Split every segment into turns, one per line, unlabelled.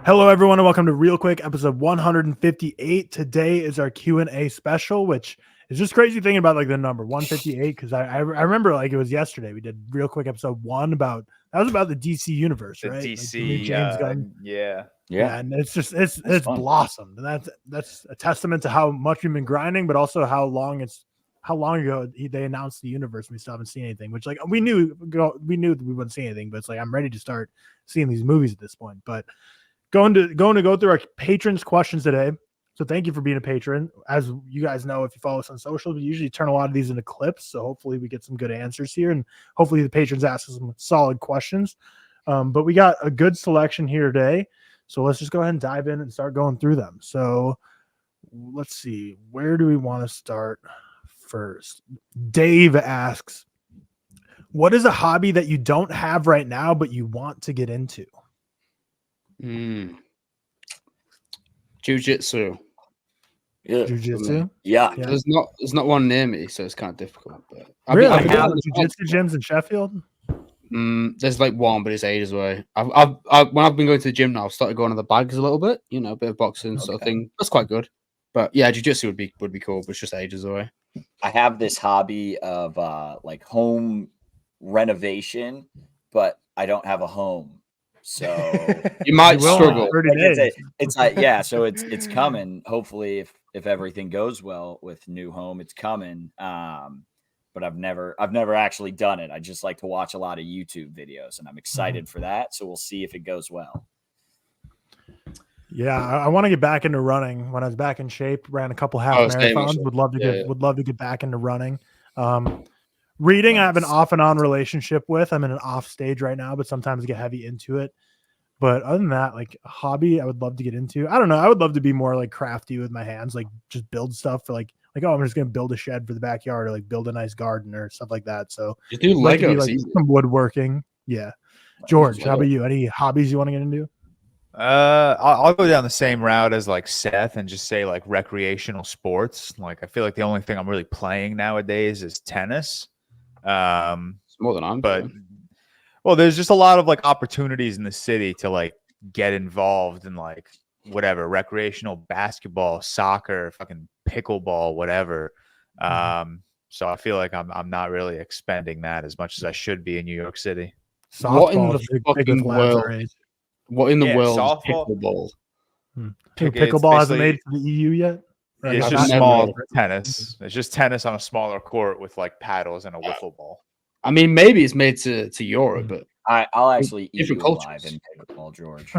Hello, everyone, and welcome to ReelQuick, episode 158. Today is our Q&A special, which is just crazy thinking about like the number 158 because I remember like it was yesterday. We did ReelQuick episode 1 about the DC universe,
the
right?
DC,
like the James Gunn.
Yeah,
and it's blossomed, and that's a testament to how much we've been grinding, but also how long ago they announced the universe. And we still haven't seen anything, which like we knew that we wouldn't see anything, but it's like I'm ready to start seeing these movies at this point, but. Going to go through our patrons' questions today. So thank you for being a patron. As you guys know, if you follow us on social, we usually turn a lot of these into clips. So hopefully we get some good answers here, and hopefully the patrons ask us some solid questions. But we got a good selection here today. So let's just go ahead and dive in and start going through them. So let's see. Where do we want to start first? Dave asks, what is a hobby that you don't have right now, but you want to get into?
Jiu-jitsu.
Yeah.
Jiu-jitsu?
Yeah.
There's not one near me, so it's kind of difficult. But
Really? I have jiu-jitsu gyms in Sheffield.
There's like one, but it's ages away. When I've been going to the gym now, I've started going to the bags a little bit, a bit of boxing sort of thing. That's quite good. But yeah, jiu-jitsu would be cool, but it's just ages away.
I have this hobby of like home renovation, but I don't have a home. So
you might struggle.
It's like, yeah, so it's coming. Hopefully if everything goes well with new home, it's coming. But I've never actually done it. I just like to watch a lot of YouTube videos, and I'm excited for that. So we'll see if it goes well.
Yeah, I want to get back into running. When I was back in shape, ran a couple half marathons. Would love to get back into running. Reading, I have an off and on relationship with. I'm in an off stage right now, but sometimes I get heavy into it. But other than that, like a hobby, I would love to get into. I don't know. I would love to be more like crafty with my hands, like just build stuff for like oh, I'm just gonna build a shed for the backyard or like build a nice garden or stuff like that. So
you do Legos,
like some woodworking. Yeah, George, how about you? Any hobbies you want to get into?
I'll go down the same route as like Seth and just say like recreational sports. Like I feel like the only thing I'm really playing nowadays is tennis.
It's more than I'm doing.
Well, there's just a lot of like opportunities in the city to like get involved in like whatever recreational basketball, soccer, fucking pickleball, whatever. So I feel like I'm not really expending that as much as I should be in New York City.
What in the fucking world? What in the world is pickleball?
Pickleball hasn't made it to the EU yet.
It's just small tennis. It's just tennis on a smaller court with like paddles and a wiffle ball.
I mean, maybe it's made to Europe, but
I'll actually eat you alive in pickleball, George.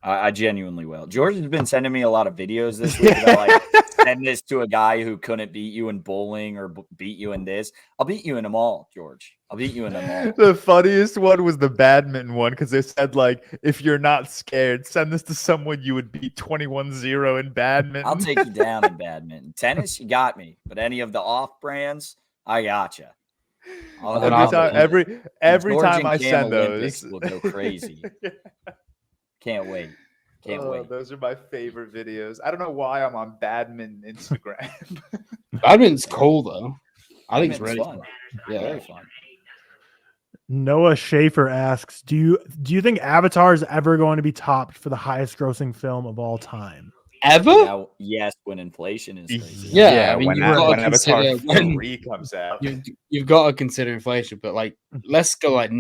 I genuinely will. George has been sending me a lot of videos this week about like send this to a guy who couldn't beat you in bowling or beat you in this. I'll beat you in them all, George. I'll beat you in them all.
The funniest one was the badminton one because they said like, if you're not scared, send this to someone you would beat 21-0 in badminton.
I'll take you down in badminton. Tennis, you got me. But any of the off brands, I gotcha.
Every time I send those,
will go crazy. Can't wait. Can't wait.
Those are my favorite videos. I don't know why I'm on badminton Instagram.
Badminton's cool though. I think it's really fun.
Yeah, very fun.
Noah Schaefer asks, do you think Avatar is ever going to be topped for the highest grossing film of all time?
Ever?
Now, yes, when inflation is crazy.
Yeah, I mean,
when Avatar 3 comes out.
You've got to consider inflation, but like, let's go like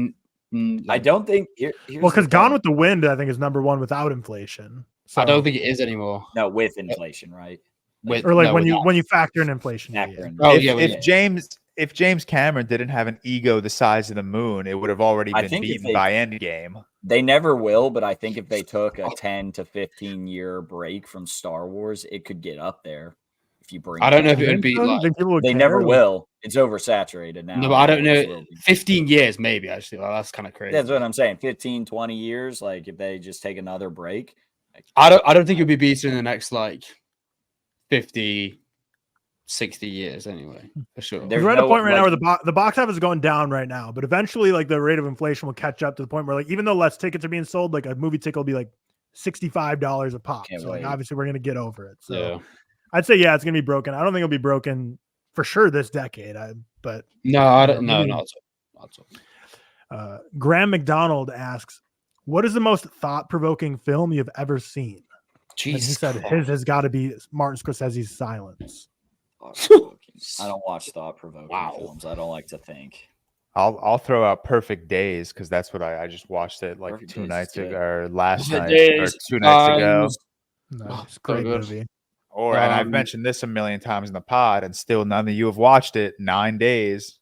I don't think.
Because Gone with the Wind, I think, is number one without inflation. So.
I don't think it is anymore.
No, with inflation, right?
When you factor in inflation.
If James Cameron didn't have an ego the size of the moon, it would have already been beaten by Endgame.
They never will, but I think if they took a 10 to 15 year break from Star Wars, it could get up there. If you bring,
I don't know if it would be like
they never will. It's oversaturated now.
No, but I don't know. 15 years, maybe actually. Like, that's kind of crazy.
That's what I'm saying. 15, 20 years. Like if they just take another break,
I don't think it'll be beaten in the next like 50, 60 years anyway. For sure.
We're at a point right now where the box office is going down right now, but eventually, like the rate of inflation will catch up to the point where, like, even though less tickets are being sold, like a movie ticket will be like $65 a pop. So like, obviously, we're gonna get over it. So. Yeah. I'd say, it's going to be broken. I don't think it'll be broken for sure this decade. But
no, I don't. No, not at all.
Graham McDonald asks, What is the most thought-provoking film you've ever seen? And he
Jesus
said his has got to be Martin Scorsese's Silence.
I don't watch thought-provoking films. I don't like to think.
I'll throw out Perfect Days because that's what I just watched it like
Perfect
2
Days
nights
is good.
ago or last
Perfect
night
Days,
or 2 nights ago.
Nice, great
good.
movie.
Or and I've mentioned this a million times in the pod, and still none of you have watched it. 9 Days.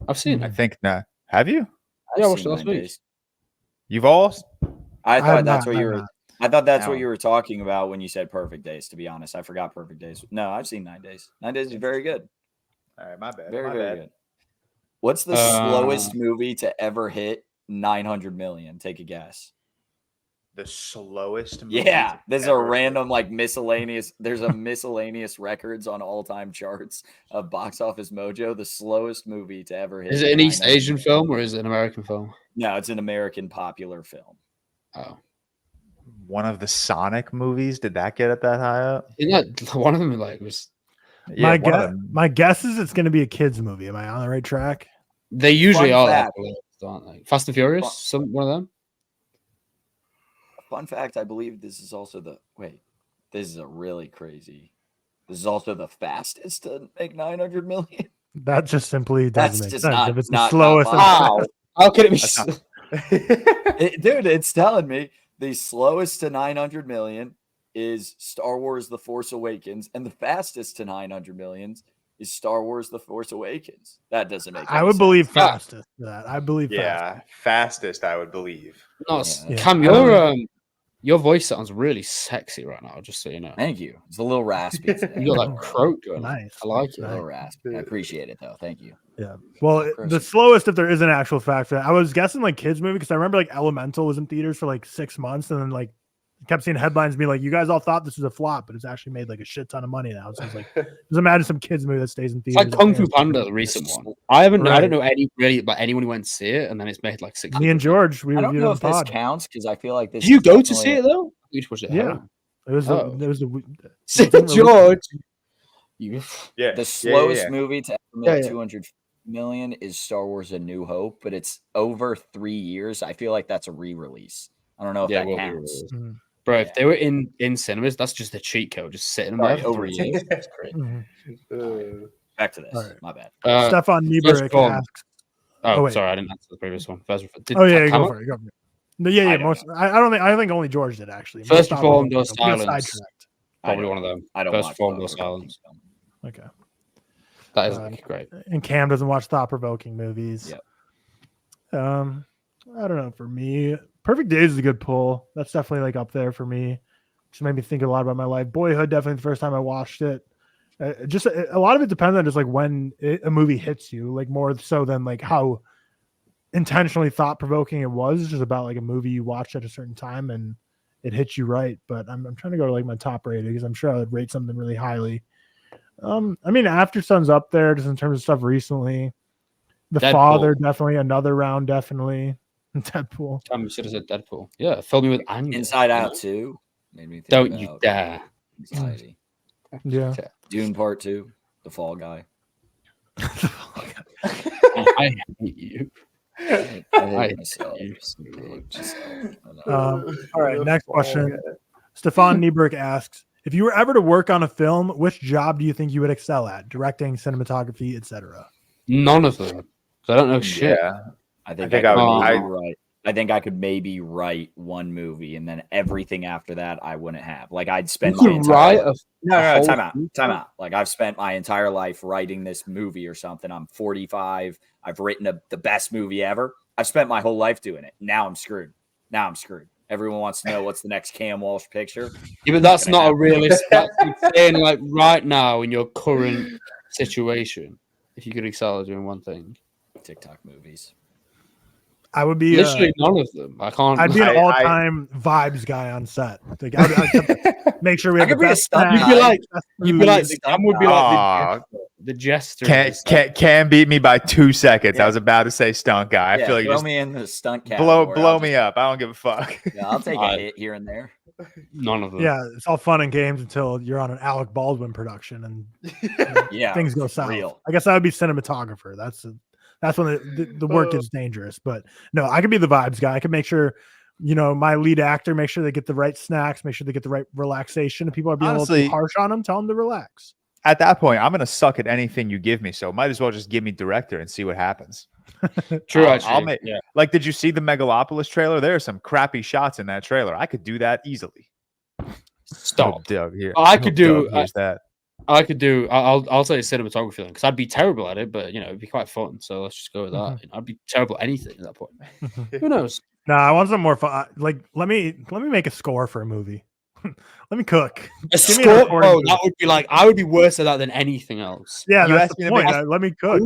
I've seen
I
it.
think not. Have you?
Yeah, I
I've
watched
seen
it last
9
week.
Days.
You've all?
I
have
thought that's
not,
what
I
you
have
were.
not.
I thought that's what
No.
you were talking about when you said Perfect Days. To be honest, I forgot Perfect Days. No, I've seen 9 Days. 9 Days is very good.
All right, my bad.
Very,
my
very
bad.
good. What's the slowest movie to ever hit 900 million? Take a guess.
The slowest movie
Yeah,
to
there's a
ever hit.
random like miscellaneous. There's a miscellaneous records on all-time charts of Box Office Mojo. The slowest movie to ever hit.
Is it an East
900
Asian film or is it an American film?
No, it's an American popular film.
Oh,
One of the Sonic movies. Did that get it that high up?
isn't that one of them? Like was
Yeah,
my
one of
guess,
them.
my guess is it's going to be a kids movie. Am I on the right track?
they usually
Fun
are
fact.
that way, aren't they? Fast and Furious, one of them.
Fun fact, I believe this is also this is a really crazy. This is also the fastest to make 900 million.
That just simply
That's
doesn't make
just
sense.
not-
If it's
not-
the
not
slowest,
possible.
Wow, how could it be?
That's not-
Dude, it's telling me the slowest to 900 million is Star Wars The Force Awakens, and the fastest to 900 millions is Star Wars The Force Awakens. That doesn't make
I
any
would
sense.
believe
Yeah.
fastest. That I believe fastest.
Yeah, fastest, I would believe.
No,
Yeah.
Cam, your voice sounds really sexy right now. Just so you know,
Thank you. It's a little raspy today.
you got that croak going. on.
Nice.
I like
A
it.
little raspy. I appreciate it though. Thank you.
Yeah. Well, the
Person.
slowest, if there is an actual fact, I was guessing like kids movie because I remember like Elemental was in theaters for like 6 months, and then like kept seeing headlines being like, "You guys all thought this was a flop, but it's actually made like a shit ton of money now." So it's like, just imagine some kids movie that stays in
It's
theaters.
like Kung Fu Panda, the recent one. I don't
Right.
know about anyone who went to see it, and then it's made like 6.
Me and George, we
I don't
reviewed
know
it
if
on
this
pod.
counts because I feel like this.
Did you
is
go to
definitely-
see it though? You just watched it. At
Yeah.
home.
It was
Oh.
it was
St.
released-
George. You,
Yeah,
The slowest
yeah.
movie to ever
Yeah,
make
yeah.
200 million is Star Wars: A New Hope, but it's over 3 years. I feel like that's a re-release. I don't know if
yeah,
that
will be
counts.
released.
Mhm.
Bro, if they were in cinemas, that's just a cheat code, just sitting
Sorry,
there for
over
3 years. That's great.
Mhm.
Back to this.
All right.
My bad.
Stefan
first
Niebuhr
of all-
asks.
Oh,
wait.
sorry, I didn't answer the previous one. First,
Oh yeah,
Cam
go
up?
for it. Go for it. No, yeah.
I don't
Most. I think only George did actually.
First
Most
Reformed or
we got
Silence?
sidetracked.
Probably
I
one of
don't-
them.
I don't
First
watch
Reformed or
thought-provoking
Silence.
film.
Okay.
That is
Uh,
great.
And Cam doesn't watch thought-provoking movies.
Yep.
I don't know. For me, Perfect Days is a good pull. That's definitely like up there for me. Just made me think a lot about my life. Boyhood, definitely the first time I watched it. Just a lot of it depends on just like when a movie hits you, like more so than like how intentionally thought-provoking it was. It's just about like a movie you watched at a certain time and it hits you right. But I'm trying to go to like my top rated because I'm sure I would rate something really highly. I mean, After Sun's up there just in terms of stuff recently. The
Deadpool.
Father, definitely. Another Round, definitely. Deadpool.
Cam should have said Deadpool. Yeah, fill me with anger.
Inside
you
Out
know?
2 made me think
Don't you
about
dare.
anxiety.
Yeah.
Dune Part 2, The Fall Guy.
I hate you.
I
I
hate
hate
myself.
you so
I hate
much.
myself. I know.
All right, next question. Stefan Niebuhr asks, if you were ever to work on a film, which job do you think you would excel at? Directing, cinematography, etc.
None of them. 'Cause I don't know shit.
Yeah.
I think
think
I
I
could
would-
maybe write. I think I could maybe write one movie, and then everything after that I wouldn't have. Like I'd spend
You
my
could
entire
write
life.
a
No,
whole
time out,
movie?
time out. Like I've spent my entire life writing this movie or something. I'm 45. I've written the best movie ever. I've spent my whole life doing it. Now I'm screwed. Everyone wants to know what's the next Cam Walsh picture.
Yeah, but that's
gonna
not a
happen.
realistic. That's saying like right now in your current situation, if you could excel at doing one thing.
TikTok movies.
I would be
Literally none of them. I can't.
I'd be an
I-
all-time vibes guy on set. Like, I'd make sure we
I
have the
could be a
best
stunt
snacks,
You'd be like,
best
you'd be like,
food.
Cam would be like
Aw,
the jester. of the set.
can beat me by 2 seconds.
Yeah.
I was about to say stunt guy. I
Yeah,
feel like you
throw
just
me in the stunt
blow
category. I'll
me up. I don't give a fuck.
Yeah, I'll take a
I-
hit here and there.
None of them.
Yeah, it's all fun and games until you're on an Alec Baldwin production and
Yeah,
things go south.
real.
I guess I would be cinematographer. That's when the work gets dangerous. But no, I could be the vibes guy. I could make sure my lead actor, make sure they get the right snacks, make sure they get the right relaxation. If people are being a little too harsh on them, tell them to relax.
At that point, I'm going to suck at anything you give me. So might as well just give me director and see what happens.
True.
Like, did you see the Megalopolis trailer? There are some crappy shots in that trailer. I could do that easily.
Stop.
Doug here.
I could do
that.
I could do. I'll say cinematography because I'd be terrible at it, but it'd be quite fun. So let's just go with that. I'd be terrible at anything at that point. Who knows?
No, I want some more fun. Like, let me make a score for a movie. Let me cook.
A score? Oh, that would be like I would be worse at that than anything else.
Yeah, that's the point. Let me cook.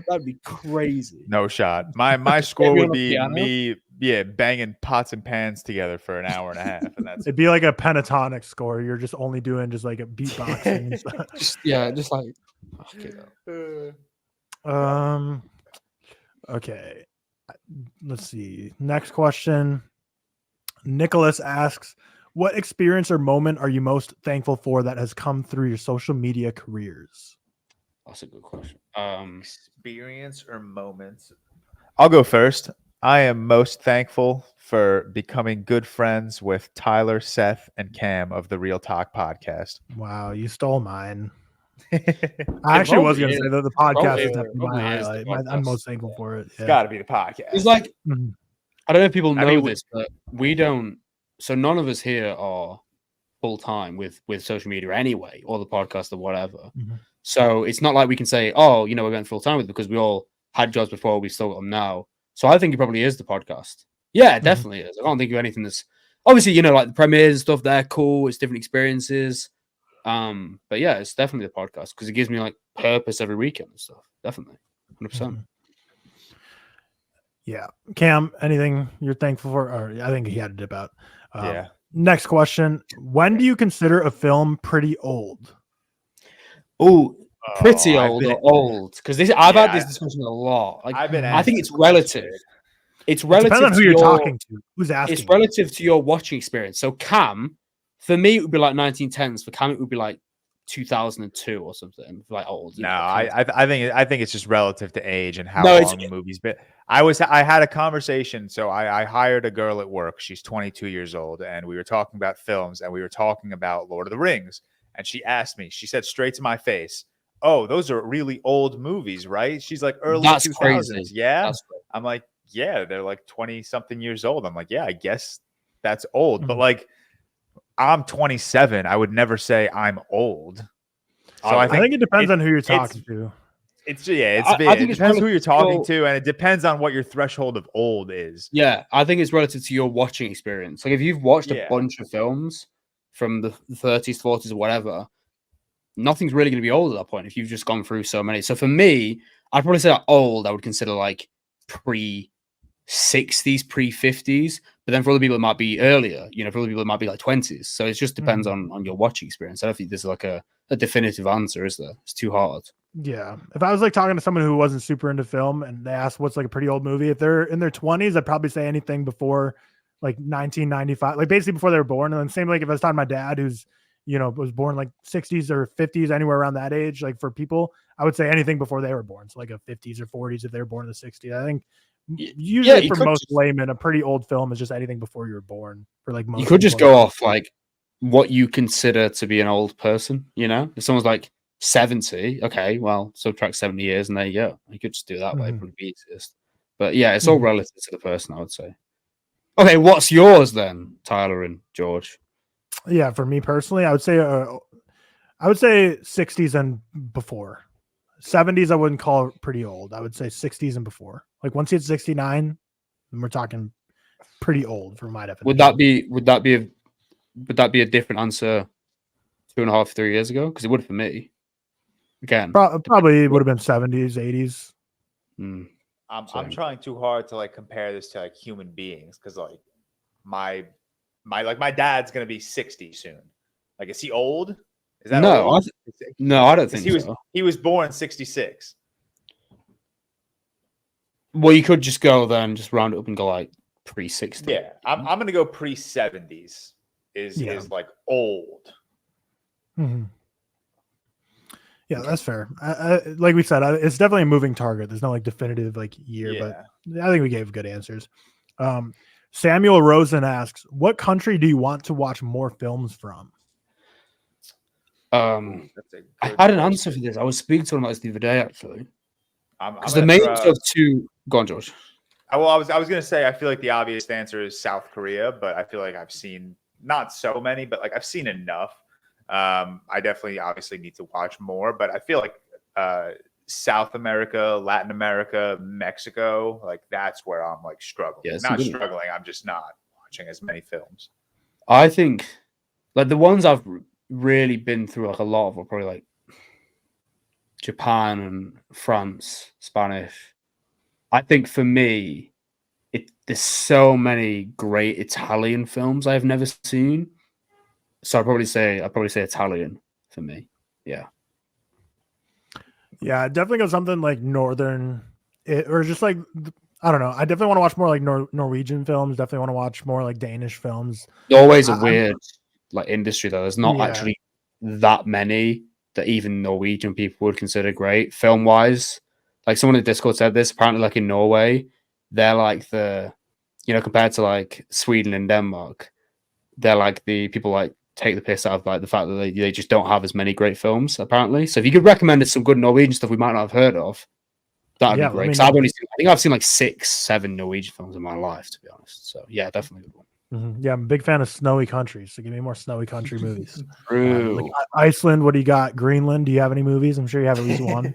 That'd be crazy.
No shot. My score would be me, banging pots and pans together for an hour and a half, and that's
it'd be like a pentatonic score. You're just only doing just like a beatboxing and stuff.
just like.
Okay. Let's see. Next question. Nicholas asks, what experience or moment are you most thankful for that has come through your social media careers?
That's a good question.
Experience or moments? I'll go first. I am most thankful for becoming good friends with Tyler, Seth, and Cam of the ReelTok Podcast.
Wow, you stole mine. I actually was going to say that the podcast is definitely my highlight. I'm most thankful for it.
It's got to be the podcast.
It's like, I don't know if people know this, but we don't. So none of us here are full time with social media anyway, or the podcast or whatever. So it's not like we can say, oh, we're going full time with it because we all had jobs before, we still got them now. So I think it probably is the podcast. Yeah, it definitely is. I can't think of anything that's obviously, like the premieres and stuff. They're cool. It's different experiences. But yeah, it's definitely the podcast because it gives me like purpose every weekend and stuff. Definitely, 100%.
Yeah, Cam, anything you're thankful for? Or I think he had a dip out.
Yeah.
Next question: when do you consider a film pretty old?
Oh, pretty old or old? Because I've had this discussion a lot. Like, I think it's relative. It's relative.
Depends on who you're talking to. Who's asking?
It's relative to your watching experience. So Cam, for me, it would be like 1910s. For Cam, it would be like 2002 or something. Like old.
No, I think it's just relative to age and how long the movie's been. I had a conversation. So I hired a girl at work. She's 22 years old, and we were talking about films, and we were talking about Lord of the Rings. And she asked me. She said straight to my face, "Oh, those are really old movies, right?" She's like early 2000s.
Crazy.
Yeah, I'm like, yeah, they're like 20 something years old. I'm like, yeah, I guess that's old, but like. I'm 27. I would never say I'm old. So I think it
depends on who you're talking to.
It depends who you're talking to, and it depends on what your threshold of old is.
Yeah, I think it's relative to your watching experience. Like if you've watched a bunch of films from the 30s, 40s, or whatever, nothing's really going to be old at that point if you've just gone through so many. So for me, I'd probably say old. I would consider like pre-60s, pre-50s. But then for other people, it might be earlier. For other people, it might be like 20s. So it just depends on your watching experience. I don't think there's like a definitive answer, is there? It's too hard.
Yeah. If I was like talking to someone who wasn't super into film and they asked what's like a pretty old movie, if they're in their 20s, I'd probably say anything before like 1995, like basically before they were born. And then same like if I was talking to my dad who's, was born like 60s or 50s, anywhere around that age, like for people, I would say anything before they were born. So like a 50s or 40s if they were born in the 60s. I think usually for most laymen, a pretty old film is just anything before you were born. For like most,
you could just go off like what you consider to be an old person. If someone's like 70, okay, well, subtract 70 years, and there you go. You could just do it that way. It would be easiest. But yeah, it's all relative to the person, I would say. Okay, what's yours then, Tyler and George?
Yeah, for me personally, I would say 60s and before. 70s, I wouldn't call pretty old. I would say 60s and before. Like once you hit 69, then we're talking pretty old for my definition.
Would that be a different answer 2.5, 3 years ago? Because it would for me. Again,
probably would have been 70s, 80s.
I'm trying too hard to like compare this to like human beings because like my dad's gonna be 60 soon. Like, is he old? Is that old?
No, I don't think so.
He was born in 66.
Well, you could just go then, just round it up and go like pre-60.
Yeah, I'm gonna go pre-70s. Is like old.
Mm-hmm. Yeah, that's fair. Like we said, it's definitely a moving target. There's no like definitive like year, but I think we gave good answers. Samuel Rosen asks, "What country do you want to watch more films from?"
I had an answer for this. I was speaking to him about this the other day, actually. Because the main of two. Go on, George.
I was gonna say I feel like the obvious answer is South Korea, but I feel like I've seen not so many, but like I've seen enough. I definitely obviously need to watch more, but I feel like South America, Latin America, Mexico, like that's where I'm like struggling.
Yeah,
not struggling, I'm just not watching as many films.
I think like the ones I've really been through like a lot of are probably like Japan and France, Spanish. I think for me, there's so many great Italian films I've never seen. So I'd probably say Italian for me. Yeah.
Yeah, definitely go something like northern, or just like I don't know. I definitely want to watch more like Norwegian films. Definitely want to watch more like Danish films.
Always a weird like industry though. There's not actually that many that even Norwegian people would consider great film wise. Like someone in Discord said this. Apparently, like in Norway, they're like compared to like Sweden and Denmark, they're like the people like take the piss out of like the fact that they just don't have as many great films apparently. So if you could recommend us some good Norwegian stuff we might not have heard of, that'd be great. Because I think I've seen like 6-7 Norwegian films in my life, to be honest. So yeah, definitely a good one.
Mm-hmm. Yeah, I'm a big fan of snowy countries. So give me more snowy country movies.
True.
Like Iceland. What do you got? Greenland. Do you have any movies? I'm sure you have at least one.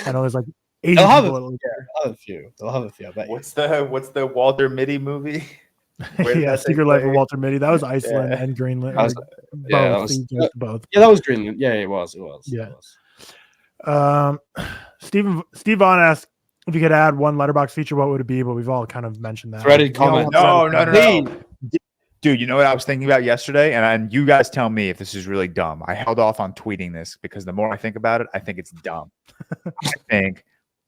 I know there's like 80
They'll have a few. I bet.
What's the Walter Mitty movie?
Yeah, Secret Life of Walter Mitty. That was Iceland and Greenland.
Both.
Yeah,
that was Greenland. Yeah, it was.
Yeah. Steve Vaughn asked if you could add one Letterboxd feature, what would it be? But we've all kind of mentioned that.
Threaded comment.
No. Dude, you know what I was thinking about yesterday? And you guys tell me if this is really dumb. I held off on tweeting this because the more I think about it, I think it's dumb.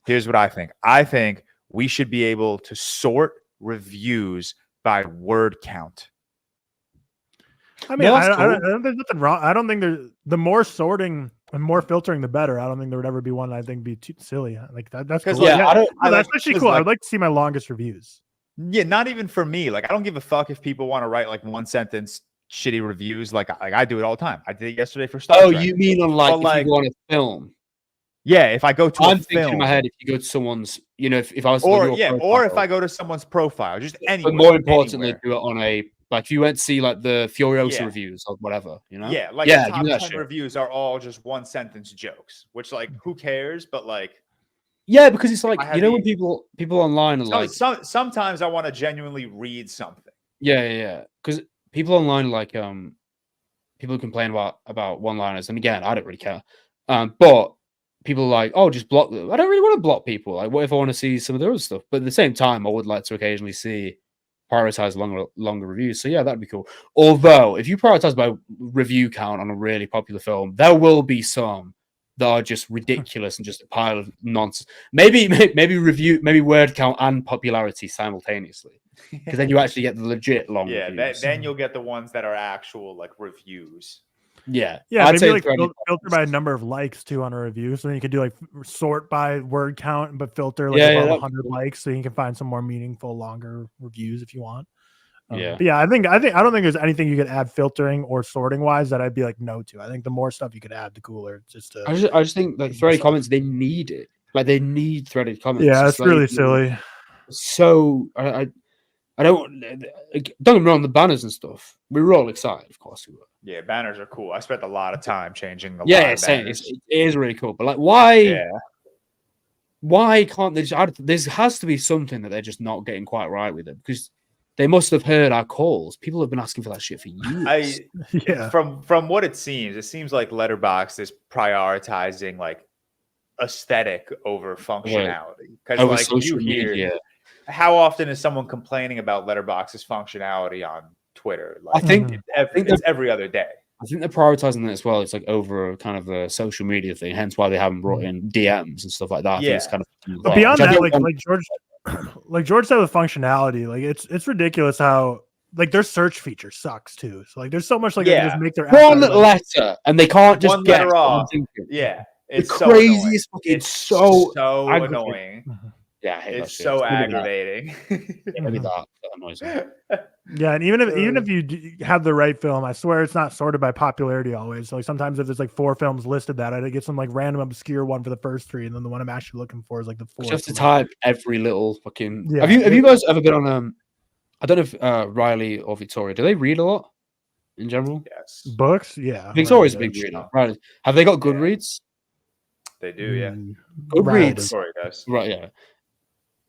Here's what I think. I think we should be able to sort reviews by word count.
I mean, I don't there's nothing wrong. I don't think the more sorting and more filtering, the better. I don't think there would ever be one that I think be too silly. Like that's cool.
Yeah,
that's actually cool. I'd like to see my longest reviews.
Yeah, not even for me. Like, I don't give a fuck if people want to write like one sentence shitty reviews. Like I do it all the time. I did it yesterday for Star Trek.
You mean on like if you go on a film?
Yeah, if I go to
I'm thinking in my head, if you go to someone's, if I was
or if I go to someone's profile, just anywhere.
But more importantly, do it on a like if you went to see like the Furiosa reviews or whatever,
Yeah, like the top 10 reviews are all just one sentence jokes, which like who cares? But like.
Yeah, because it's like when people online are like
sometimes I want to genuinely read something.
Yeah. Because people online like people complain about one-liners, and again, I don't really care. But people are like, oh, just block them. I don't really want to block people. Like, what if I want to see some of the other stuff? But at the same time, I would like to occasionally prioritize longer reviews. So yeah, that'd be cool. Although, if you prioritize by review count on a really popular film, there will be some that are just ridiculous and just a pile of nonsense. Maybe word count and popularity simultaneously, because then you actually get the legit long.
Yeah,
reviews.
Then you'll get the ones that are actual like reviews.
Yeah.
I'd maybe like filter by a number of likes too on a review, so then you could do like sort by word count, but filter like above 100 likes, so you can find some more meaningful, longer reviews if you want. But yeah, I don't think there's anything you could add filtering or sorting wise that I'd be like no to. I think the more stuff you could add, the cooler. I
just think like threaded comments, they need it. Like they need threaded comments.
Yeah, it's really silly.
So I don't get me wrong, the banners and stuff. We were all excited, of course we were.
Yeah, banners are cool. I spent a lot of time changing the
banners. It is really cool. But like, why? Yeah. Why can't they just add? There has to be something that they're just not getting quite right with it, because they must have heard our calls. People have been asking for that shit for years.
From what it seems like Letterboxd is prioritizing like aesthetic over functionality. Because like you hear, how often is someone complaining about Letterboxd's functionality on Twitter? Like,
I think
it's every other day.
I think they're prioritizing that as well. It's like over kind of a social media thing, hence why they haven't brought in DMs and stuff like that. I think it's kind of
but beyond that, like George said with functionality, like it's ridiculous how like their search feature sucks too. So like there's so much like they just make their
one letter and they can't just get
off. Yeah,
it's the craziest. It's so
annoying.
Yeah, I hate that
It's
shit.
so aggravating.
Maybe that annoys me.
Yeah, and even if you have the right film, I swear it's not sorted by popularity always. So like sometimes if there's like 4 films listed, that I get some like random obscure one for the first 3, and then the one I'm actually looking for is like the 4th.
You have to type every little fucking.
Yeah.
Have you guys ever been on I don't know if Riley or Victoria, do they read a lot in general?
Yes.
Books? Yeah.
Victoria's a big reader. Right. Have they got Goodreads?
They do, yeah.
Goodreads.
Victoria does.
Right, yeah.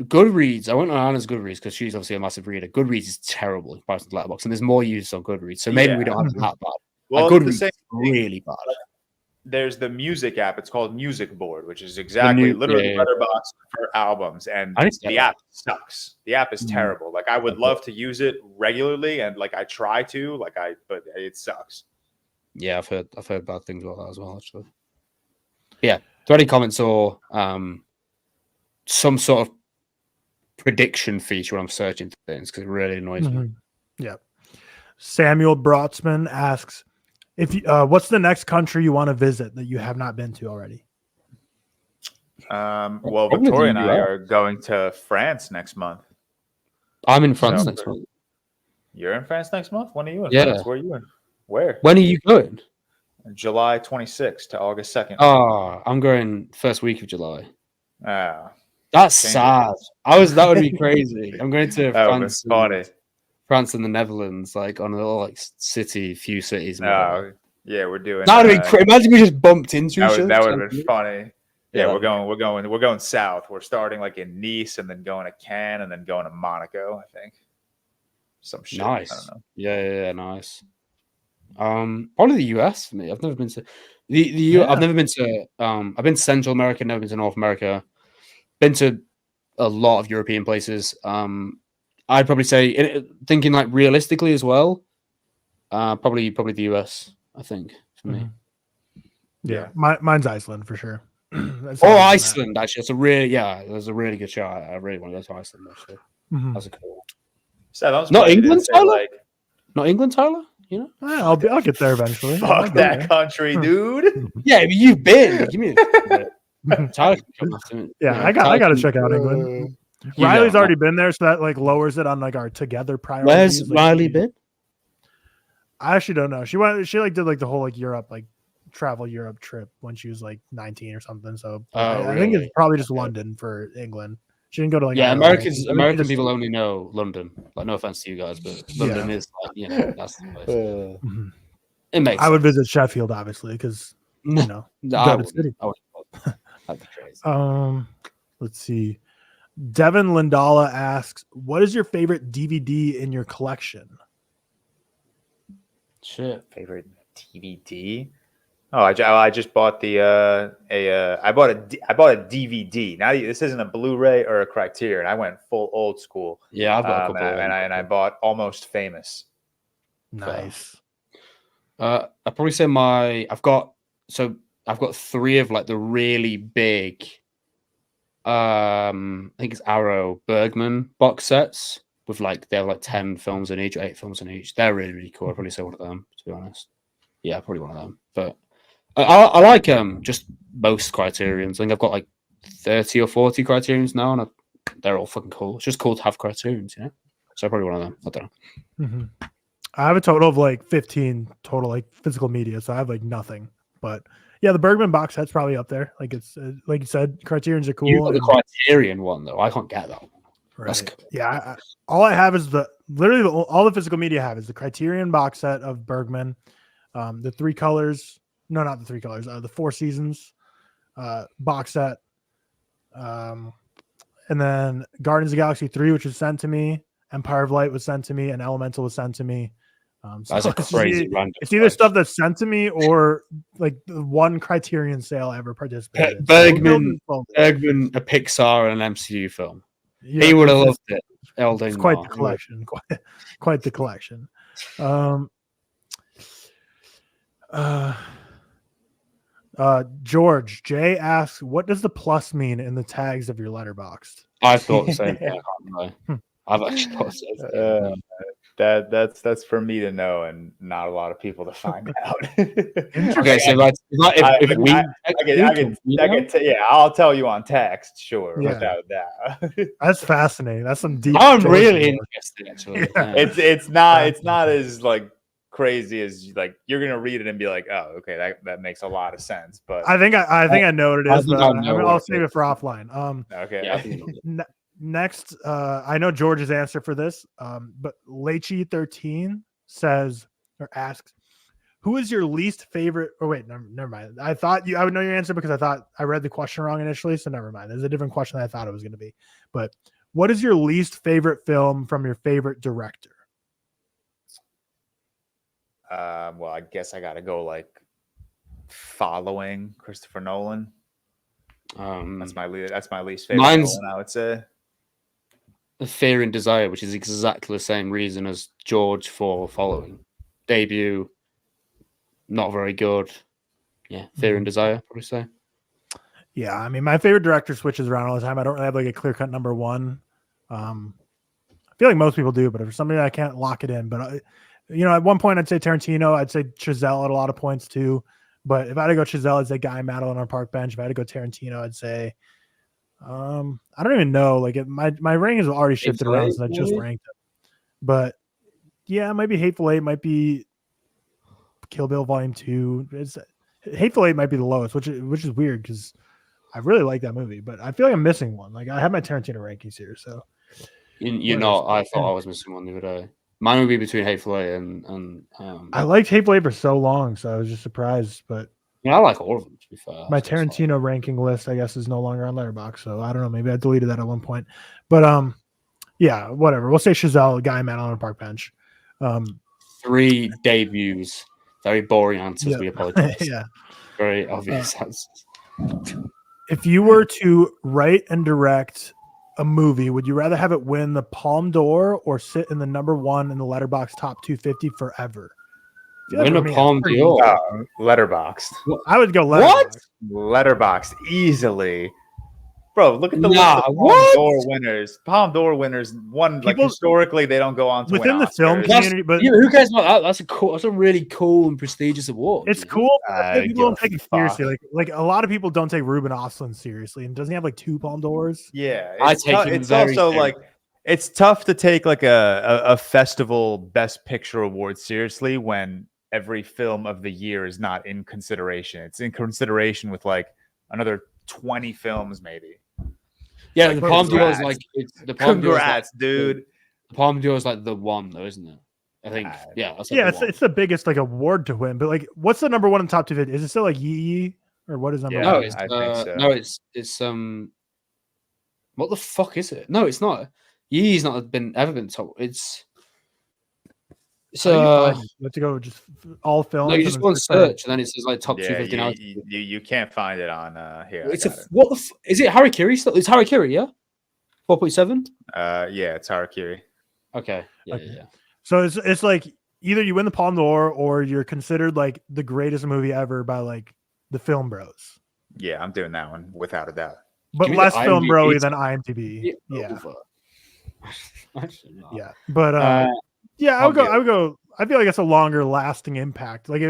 Goodreads. I went on Anna's Goodreads because she's obviously a massive reader. Goodreads is terrible in comparison to Letterboxd, and there's more users on Goodreads, so maybe we don't have that bad.
Well,
Goodreads is really bad.
There's the music app. It's called Music Board, which is literally Letterboxd for albums, and the app sucks. The app is terrible. Like I would love to use it regularly, and like I try to, but it sucks.
Yeah, I've heard bad things about that as well, actually. Yeah. Do any comments or some sort of prediction feature when I'm searching things, because it really annoys me.
Yeah. Samuel Brotsman asks, if you, what's the next country you want to visit that you have not been to already?
Well, Victoria and I are going to France next month.
I'm in France next month.
You're in France next month? When are you in
France?
Where are you in? Where?
When are you going?
July 26th to August 2nd.
Oh, I'm going first week of July.
That's
sad. That would be crazy. I'm going to France.
Funny.
France and the Netherlands, like on a little few cities.
Oh, yeah, we're doing.
That would be crazy. Imagine we just bumped into each other.
That would have been funny. Yeah, we're going south. We're starting like in Nice and then going to Cannes and then going to Monaco, I think. Some shit.
Nice.
I don't know.
Yeah, nice. Probably the US for me. I've never been to I've never been to I've been to Central America, never been to North America. Been to a lot of European places. I'd probably say, thinking like realistically as well, probably the US, I think, for me.
Yeah, mine's Iceland for sure.
Iceland, actually. There's a really good show. I really want to go to Iceland, actually. That's a cool one.
So
not England, Tyler? Not England, Tyler? You know?
I'll get there eventually.
Fuck that country, dude.
Yeah, but you've been. Give me Tyler can come after me.
Yeah, I got to check out England. Riley's already been there, so that like lowers it on like our together priorities.
Where's Riley been?
I actually don't know. She did like the whole like Europe, like travel Europe trip when she was like 19 or something. So I think it's probably just London for England. She didn't go to like
American people only know London. Like, no offense to you guys, but London is like, that's the place. It makes sense.
I would visit Sheffield, obviously, because go to the city.
That'd be crazy.
Let's see. Devin Lindala asks, "What is your favorite DVD in your collection?"
Shit,
favorite DVD. Oh, I just bought I bought a DVD. Now this isn't a Blu-ray or a Criterion. I went full old school.
Yeah, I've got a couple.
And I bought Almost Famous.
Nice.
I'd probably say I've got 3 of like the really big. I think it's Arrow Bergman box sets with they have 10 films in each, or 8 films in each. They're really, really cool. I'd probably say one of them, to be honest. Yeah, probably one of them. But I like just most Criterions. I think I've got 30 or 40 Criterions now, and they're all fucking cool. It's just cool to have Criterions, So probably one of them. I don't know.
I have a total of 15 total physical media, so I have nothing. But yeah, the Bergman box set's probably up there. It's like you said, Criterions are cool.
You got the Criterion one though. I can't get that one.
Right.
That's cool.
Yeah, all I have is all the physical media I have is the Criterion box set of Bergman, the 3 colors. No, not the 3 colors. The 4 seasons box set, and then Guardians of the Galaxy 3, which was sent to me. Empire of Light was sent to me, and Elemental was sent to me.
That's a crazy random.
It's either stuff that's sent to me or the one Criterion sale I ever participated in.
Bergman, a Pixar and an MCU film. Yeah, he would have loved it.
It's quite the collection. Quite the collection. George J asks, "What does the plus mean in the tags of your Letterboxd?"
I thought the same thing. I've actually thought the same thing.
That's for me to know and not a lot of people to find out.
Okay, so
I'll tell you on text, sure,
Yeah.
without doubt.
That's fascinating. That's some deep.
I'm really interested, actually.
Yeah.
It's not as like crazy as like you're gonna read it and be like, oh, okay, that makes a lot of sense. But
I think I know what it is, but I'll save it for offline.
Okay.
Next, I know George's answer for this, but Lechi13 says or asks, who is your least favorite? Oh wait, never mind. I thought I would know your answer because I thought I read the question wrong initially, so never mind. There's a different question than I thought it was going to be. But what is your least favorite film from your favorite director?
Well, I guess I got to go like following Christopher Nolan. That's my least favorite.
Mine's
Nolan, I would say.
Fear and Desire, which is exactly the same reason as George for following. Debut, not very good. Yeah, Fear and Desire, probably say.
Yeah, I mean, my favorite director switches around all the time. I don't really have like a clear-cut number one. I feel like most people do, but for somebody I can't lock it in. But at one point I'd say Tarantino. I'd say Chazelle at a lot of points too. But if I had to go Chazelle, I'd say Guy Madeline on Park Bench. If I had to go Tarantino, I'd say I don't even know. Like my ranking has already shifted around since I just ranked it. But yeah, it might be Hateful Eight, might be Kill Bill Volume 2. Hateful Eight might be the lowest, which is weird because I really like that movie, but I feel like I'm missing one. Like I have my Tarantino rankings here, so
you're not. I thought I was missing one the other day. Mine would be between Hateful Eight and
I liked Hateful Eight for so long, so I was just surprised. But
I like all of them, to be fair.
My Tarantino ranking list, I guess, is no longer on Letterboxd, so I don't know. Maybe I deleted that at one point. But yeah, whatever. We'll say Chazelle, Guy Madeline on Park Bench.
3 debuts. Very boring answers.
Yeah.
We apologize.
Yeah.
Very obvious answers.
If you were to write and direct a movie, would you rather have it win the Palme d'Or or sit in the number 1 in the Letterboxd top 250 forever?
Win a Palme d'Or.
Letterboxd.
I would go Letterboxd.
Letterboxd easily. Bro, look at the list of Palme d'Or winners. Palme d'Or winners, historically, they don't go on to
within
win
the film
Oscars.
community. But
who cares about that? That's a really cool and prestigious award.
It's cool. People don't take it seriously. Like a lot of people don't take Ruben Östlund seriously. And doesn't he have like 2 Palme d'Ors?
Yeah,
it's also
like it's tough to take like a festival Best Picture award seriously when every film of the year is not in consideration. It's in consideration with like another 20 films maybe.
Yeah, the Palme d'Or is like
congrats, dude.
The Palme d'Or is like the one, though, isn't it? I think.
It's the biggest like award to win. But like, what's the number 1 in top 250? Is it still like Yee or what is number 1?
No, I think so. No, it's what the fuck is it? No, it's not. Yee's not ever been top. It's
you have to go just all films.
No, you just go and search, and then it says like top 250 now.
You can't find it on here.
What the is it? Harakiri still? It's Harakiri, yeah. 4.7.
Yeah, it's Harakiri.
Okay. Yeah.
So it's like either you win the Palme d'Or or you're considered like the greatest movie ever by like the Film Bros.
Yeah, I'm doing that one without a doubt.
But less Film Bro-y than IMDb. Yeah. Yeah, but yeah, I would go. I feel like it's a longer lasting impact. Like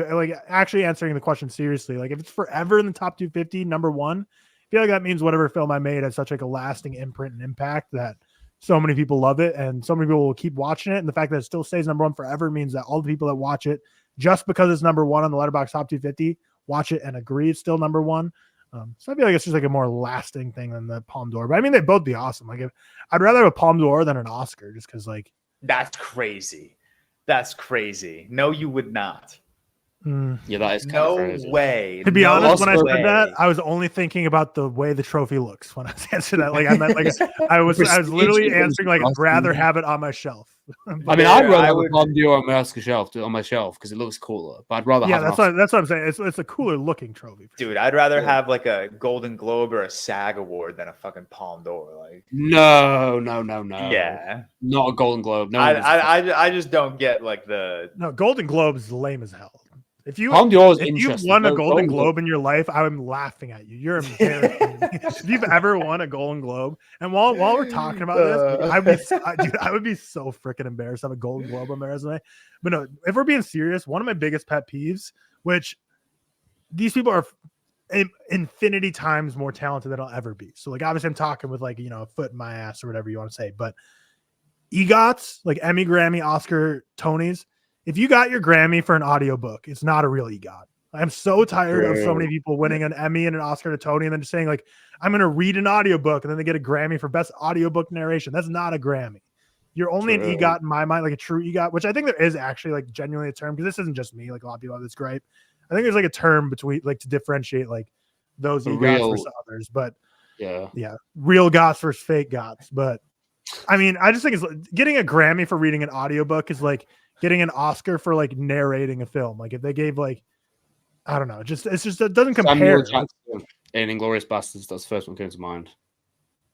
actually answering the question seriously. Like if it's forever in the top 250, number 1, I feel like that means whatever film I made has such like a lasting imprint and impact that so many people love it and so many people will keep watching it. And the fact that it still stays number 1 forever means that all the people that watch it just because it's number 1 on the Letterboxd top 250 watch it and agree it's still number 1. So I feel like it's just like a more lasting thing than the Palme d'Or. But I mean, they'd both be awesome. Like I'd rather have a Palme d'Or than an Oscar just because like
that's crazy. That's crazy. No, you would not.
Yeah, that is
no
crazy.
Way.
To be honest, when I said that, I was only thinking about the way the trophy looks when I was answering that. Like I meant like I was literally answering like I'd rather have it on my shelf.
I mean, I'd rather have a Palme d'Or on my shelf because it looks cooler. But I'd rather
that's what I'm saying. It's a cooler looking trophy.
Dude, I'd rather have like a Golden Globe or a SAG award than a fucking Palme d'Or. Like
no.
Yeah,
not a Golden Globe. No,
I just don't get like the
Golden Globe is lame as hell. If you
if
won a Golden Globe in your life, I'm laughing at you. You're embarrassing. If you've ever won a Golden Globe, and while we're talking about this, I would be so freaking embarrassed to have a Golden Globe on my resume. But no, if we're being serious, one of my biggest pet peeves, which these people are infinity times more talented than I'll ever be. So like obviously I'm talking with like, a foot in my ass or whatever you want to say, but EGOTs, like Emmy, Grammy, Oscar, Tonys, if you got your Grammy for an audiobook, it's not a real EGOT. I'm so tired of so many people winning an Emmy and an Oscar and a Tony and then just saying like, I'm going to read an audiobook and then they get a Grammy for best audiobook narration. That's not a Grammy. You're only an EGOT in my mind, like a true EGOT, which I think there is actually like genuinely a term because this isn't just me. Like a lot of people have this gripe. I think there's like a term between like to differentiate like those EGOTs versus others, but yeah, real gots versus fake gots. But I mean, I just think it's getting a Grammy for reading an audiobook is like getting an Oscar for like narrating a film. Like if they gave like, I don't know, it doesn't compare.
In Inglourious Bastards, that's the first one that came to mind.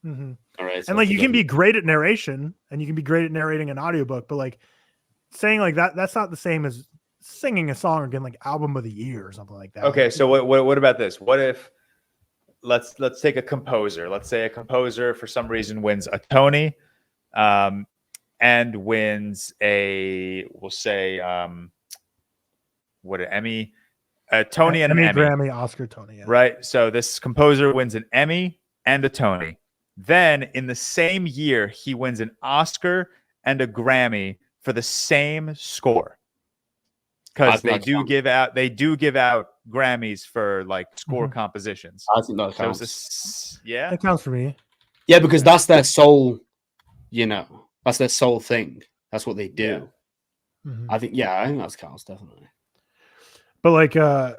Mm-hmm.
All right,
and like you can be great at narration and you can be great at narrating an audiobook, but like saying like that's not the same as singing a song or getting like album of the year or something like that.
Okay, so what about this? What if let's take a composer. Let's say a composer for some reason wins a Tony, and wins a Emmy, a Tony and an Emmy,
Grammy, Oscar, Tony. Yeah.
Right. So this composer wins an Emmy and a Tony. Then in the same year, he wins an Oscar and a Grammy for the same score. Because they do give out Grammys for like score compositions.
I think that counts.
That counts for me.
Yeah, because that's their sole, that's their sole thing. That's what they do. Yeah. I think that counts definitely.
But like the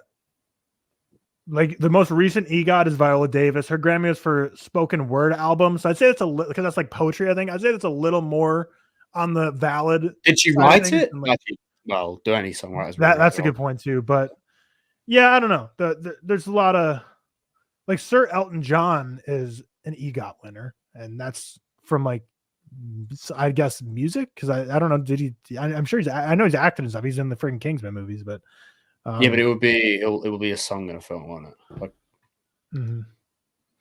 most recent EGOT is Viola Davis. Her Grammy is for spoken word album. So I'd say it's because that's like poetry. I think I'd say it's a little more on the valid.
Did she write it? Well, do any songwriters?
That's a good point too. But yeah, I don't know. There's a lot of like Sir Elton John is an EGOT winner, and that's from like I guess music because I don't know. Did he? I'm sure I know he's acted and stuff. He's in the freaking Kingsman movies, but
but it will be a song in a film, won't it? Like, I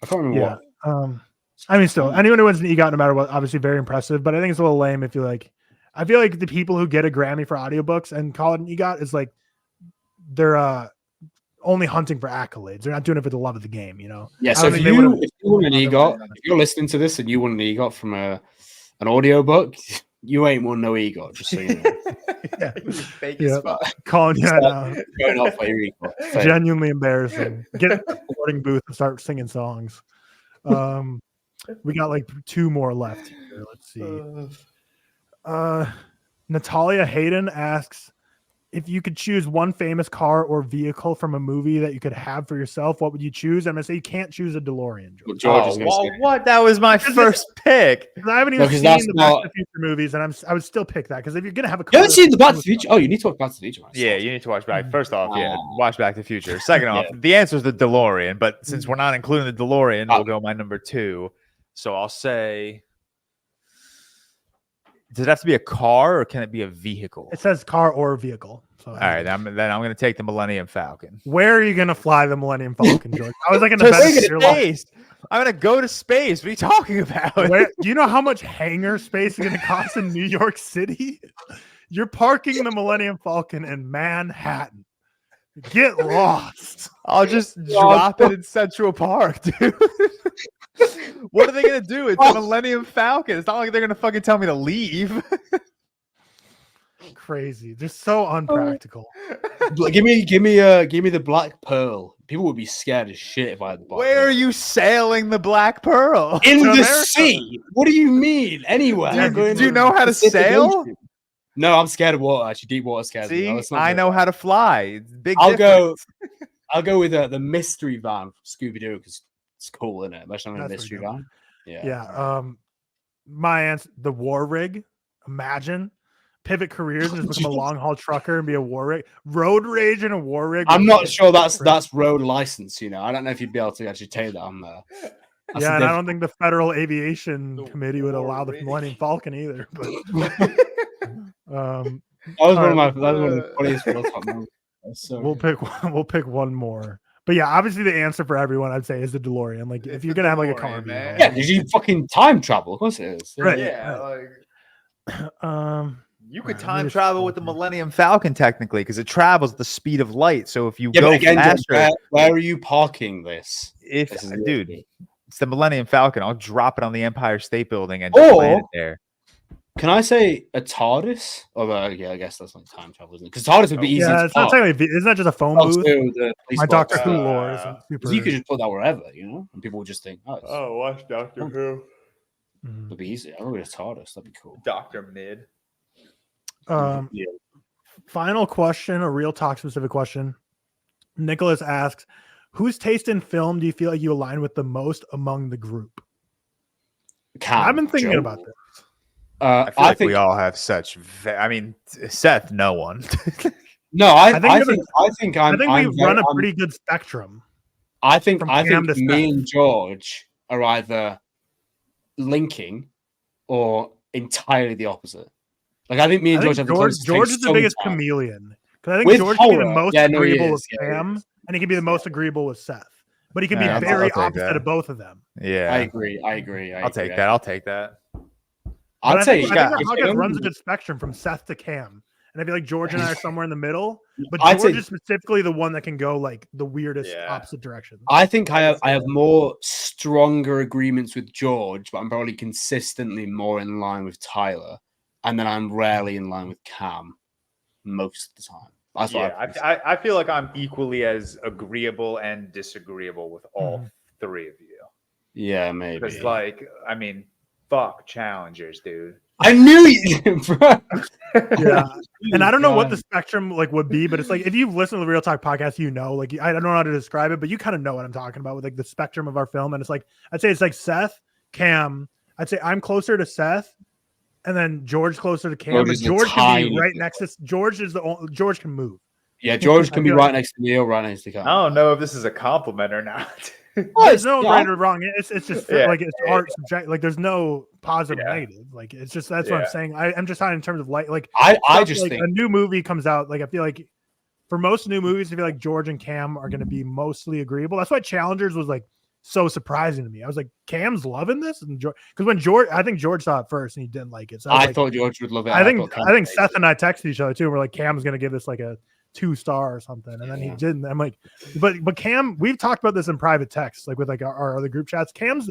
can't remember what.
I mean, still anyone who wins an EGOT, no matter what, obviously very impressive. But I think it's a little lame if you like. I feel like the people who get a Grammy for audiobooks and call it an EGOT is like they're only hunting for accolades. They're not doing it for the love of the game,
Yeah. So if you won an EGOT, if you're listening to this and you won an EGOT from an audiobook, you ain't won no EGOT. Just so you know.
Calling you
going off by your EGOT.
Genuinely embarrassing. Get in the recording booth and start singing songs. We got like 2 more left here. Let's see. Natalia Hayden asks if you could choose one famous car or vehicle from a movie that you could have for yourself, what would you choose? I'm gonna say you can't choose a DeLorean.
What? That was my first pick.
I haven't even seen the Back to the Future movies, and I would still pick that because if you're gonna have a car,
you haven't seen the Back to the Future. Oh, you need to watch Back to the Future.
Yeah, you need to watch Back. First off, watch Back to the Future. Second off, the answer is the DeLorean. But since we're not including the DeLorean, we'll go my number 2. So I'll say. Does it have to be a car or can it be a vehicle?
It says car or vehicle. So
all right, then I'm going to take the Millennium Falcon.
Where are you going to fly the Millennium Falcon, George? I was like in the best of your life.
I'm going to go to space. What are you talking about?
Do you know how much hangar space is going to cost in New York City? You're parking the Millennium Falcon in Manhattan. Get lost.
I'll just drop it in Central Park, dude. What are they gonna do? It's a Millennium Falcon. It's not like they're gonna fucking tell me to leave.
Crazy. They're so unpractical.
Give me the Black Pearl. People would be scared as shit if I had the Black
Where
Pearl.
are you sailing the Black Pearl?
In the America. Sea. What do you mean? Anywhere.
Do you know how to sail?
No, I'm scared of water. Actually, deep water scares
me.
No,
I know how to fly. It's big.
I'll go with the mystery van from Scooby Doo because it's cool, isn't it? Especially on a mystery van.
Yeah. My answer: the war rig. Imagine pivot careers and just become a long haul trucker and be a war rig. Road rage in a war rig.
I'm not sure that's road license. I don't know if you'd be able to actually take that on there.
And I don't think the Federal Aviation Committee would allow the Millennium Falcon either. But
that was one of the funniest ReelTok moments.
We'll pick one more. But yeah, obviously the answer for everyone I'd say is the DeLorean. Like if you're gonna have like a Carmi,
man.
Yeah, did you fucking time travel? Of course it is.
Right.
Yeah,
like
you could time travel with the Millennium Falcon technically because it travels at the speed of light. So if you
Yeah,
go
again,
faster,
where are you parking this?
Dude, it's the Millennium Falcon. I'll drop it on the Empire State Building and just land it there.
Can I say a TARDIS? Yeah, I guess that's like time travel, isn't it? Because TARDIS would be easy.
Yeah, it's not technically. Isn't that just a phone booth? My Doctor Who lore isn't super.
You could just put that wherever, and people would just think,
watch Doctor Who.
It'd be easy. I would a TARDIS. That'd be cool.
Doctor Mid.
Final question, a ReelTok specific question. Nicholas asks, whose taste in film do you feel like you align with the most among the group? I've been thinking about this.
I think we all have such. Seth, no one.
No, I think
we run a pretty good spectrum.
I think me and George are either linking or entirely the opposite. Like I think me and George have
George is the biggest chameleon. Because I think George can be the most agreeable with Cam, and he can be the most agreeable with Seth. But he can be very opposite of both of them.
Yeah,
I agree.
I'll take that.
I'd say
I think our podcast runs a good spectrum from Seth to Cam. And I feel like George and I are somewhere in the middle. But George is specifically the one that can go like the weirdest opposite direction.
I think I have more stronger agreements with George, but I'm probably consistently more in line with Tyler. And then I'm rarely in line with Cam most of the time. That's what
I feel like I'm equally as agreeable and disagreeable with all three of you.
Yeah, maybe.
Because fuck challengers, dude.
I knew you, bro.
Yeah, and I don't know what the spectrum would be, but it's like if you've listened to the ReelTok podcast, I don't know how to describe it, but you kind of know what I'm talking about with the spectrum of our film. And it's like I'd say it's like Seth, Cam. I'd say I'm closer to Seth, and then George closer to Cam. But George can be right next to George. George can move.
Yeah, George can be right next to me or right next to Cam.
I don't know if this is a compliment or not.
There's no right or wrong. It's just it's art subject. Like there's no positive or negative. Like it's just that's what I'm saying. I'm just talking in terms of I just think a new movie comes out. Like I feel like for most new movies, I feel like George and Cam are going to be mostly agreeable. That's why Challengers was so surprising to me. I was like, Cam's loving this, and because I think George saw it first and he didn't like it. So
I thought George would love it.
I think Seth and I texted each other too. And we're like, Cam's going to give this like a 2-star or something, and then he didn't. I'm like, but Cam, we've talked about this in private texts, with our other group chats. Cam's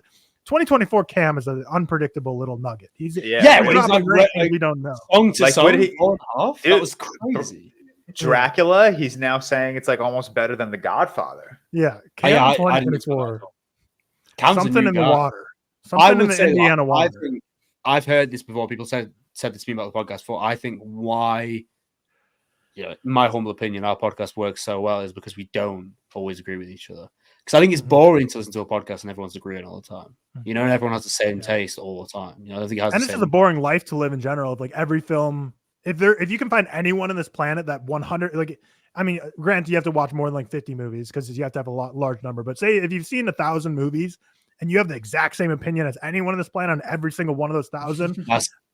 2024 Cam is an unpredictable little nugget. He's we don't know.
That was crazy.
Dracula, he's now saying it's almost better than The Godfather.
Yeah, Cam 2024. Something in the water. Something in the Indiana water.
I've heard this before. People said this to me about the podcast before. I think why. In my humble opinion, our podcast works so well is because we don't always agree with each other. Because I think it's boring to listen to a podcast and everyone's agreeing all the time. And everyone has the same taste all the time. I think it's
just a boring life to live in general. Of every film, if you can find anyone on this planet that 100, granted you have to watch more than 50 movies because you have to have a large number. But say if you've seen 1,000 movies and you have the exact same opinion as anyone on this planet on every single one of those 1,000.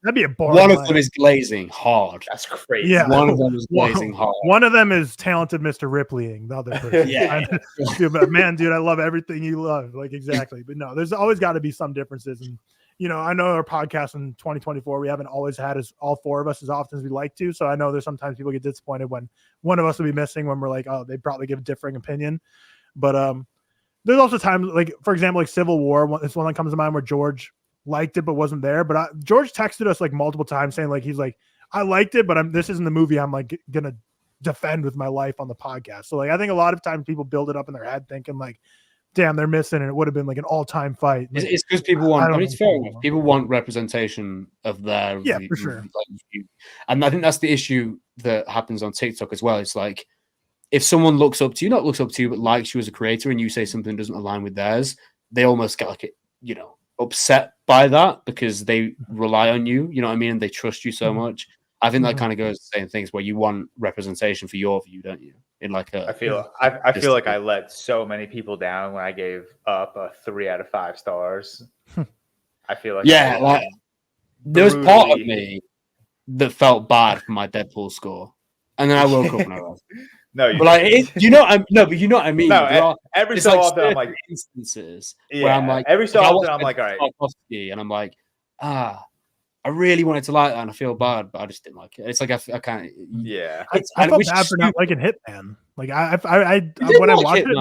That'd be a boring.
One of them is glazing hard.
That's crazy.
Yeah,
one of them is glazing hard.
One of them is talented Mr. Ripleying. The other person. But man, dude, I love everything you love. Exactly. But no, there's always got to be some differences. And I know our podcast in 2024, we haven't always had all four of us as often as we like to. So I know there's sometimes people get disappointed when one of us will be missing when we're like, oh, they probably give a differing opinion. But there's also times for example, Civil War. It's one that comes to mind where George liked it but wasn't there, but George texted us multiple times saying he's I liked it, but this isn't the movie I'm gonna defend with my life on the podcast. So I think a lot of times people build it up in their head thinking damn, they're missing, and it would have been an all-time fight.
It's because people want. It's fair enough. People want representation of their
for sure.
And I think that's the issue that happens on TikTok as well. It's if someone looks up to you, not looks up to you, but likes you as a creator, and you say something that doesn't align with theirs, they almost get upset by that because they rely on you, you know what I mean? And they trust you so much. I think that kind of goes the same things where you want representation for your view, don't you? I feel
like I let so many people down when I gave up a 3 out of 5 stars. I feel like
there was part of me that felt bad for my Deadpool score, and then I woke up and I was
No,
but like you know, but you know what I mean.
No, every so often I'm like
instances where I'm like
every so often I'm like, all right,
and I'm like, I really wanted to like that, and I feel bad, but I just didn't like it. It's like I can't.
Yeah,
I felt bad for not liking Hitman. Like I when I watched it,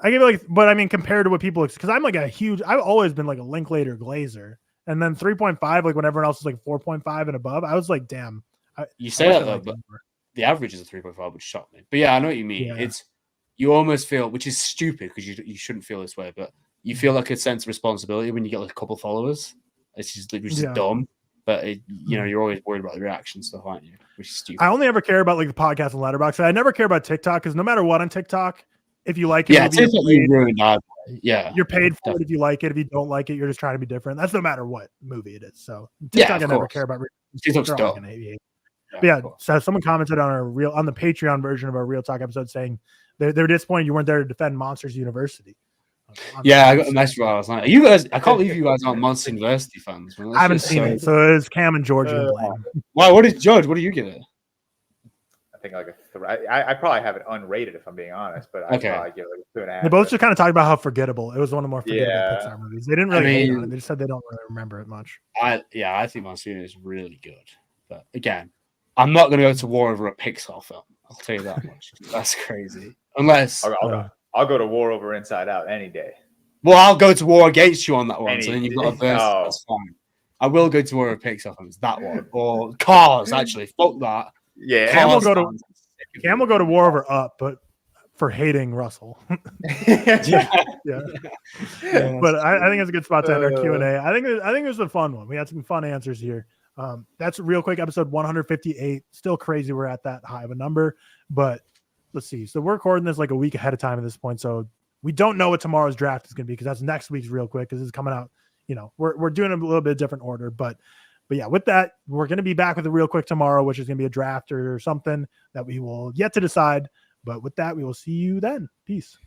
I give it like, but I mean, compared to what people, because I'm like I've always been like a Linklater Glazer, and then 3.5, like when everyone else is like 4.5 and above, I was like, damn.
You say that though, but the average is a 3.5, which shocked me. But yeah, I know what you mean. Yeah. You almost feel, which is stupid because you shouldn't feel this way, but you feel like a sense of responsibility when you get like a couple followers. It's just which is dumb, but you're always worried about the reaction stuff, aren't you? Which is stupid.
I only ever care about like the podcast and Letterboxd. I never care about TikTok because no matter what on TikTok, if you like it, you're paid for it if you like it. If you don't like it, you're just trying to be different. That's no matter what movie it is. So TikTok, I never care about.
TikTok's dumb.
So someone commented on the Patreon version of our ReelTok episode saying they were disappointed you weren't there to defend Monsters University.
I got a message where I was like, "You guys, I can't believe you guys aren't Monsters University fans."
I haven't seen it, so it's Cam and George to blame.
Why? What is George? What do you give it?
I think like I probably have it unrated if I'm being honest, but I probably give it like a 2.5.
They both just kind of talked about how forgettable it was. One of the more forgettable Pixar movies. They didn't really hate on it. They just said they don't really remember it much.
I think Monsters University is really good, but again, I'm not going to go to war over a Pixar film. I'll tell you that much. That's crazy. Unless
I'll go to war over Inside Out any day.
Well, I'll go to war against you on that one.
So
then you've got a verse. That's fine. I will go to war over Pixar films. That one or Cars. Actually, fuck that.
Yeah,
Cam will go to war over Up, but for hating Russell. yeah. But I think it's a good spot to end our Q&A. I think it was a fun one. We had some fun answers here. That's ReelQuick episode 158. Still crazy we're at that high of a number, but let's see. So we're recording this like a week ahead of time at this point, so we don't know what tomorrow's draft is going to be because that's next week's ReelQuick because it's coming out. We're doing a little bit different order, but yeah, with that, we're going to be back with a ReelQuick tomorrow, which is going to be a draft or something that we will yet to decide. But with that, we will see you then. Peace.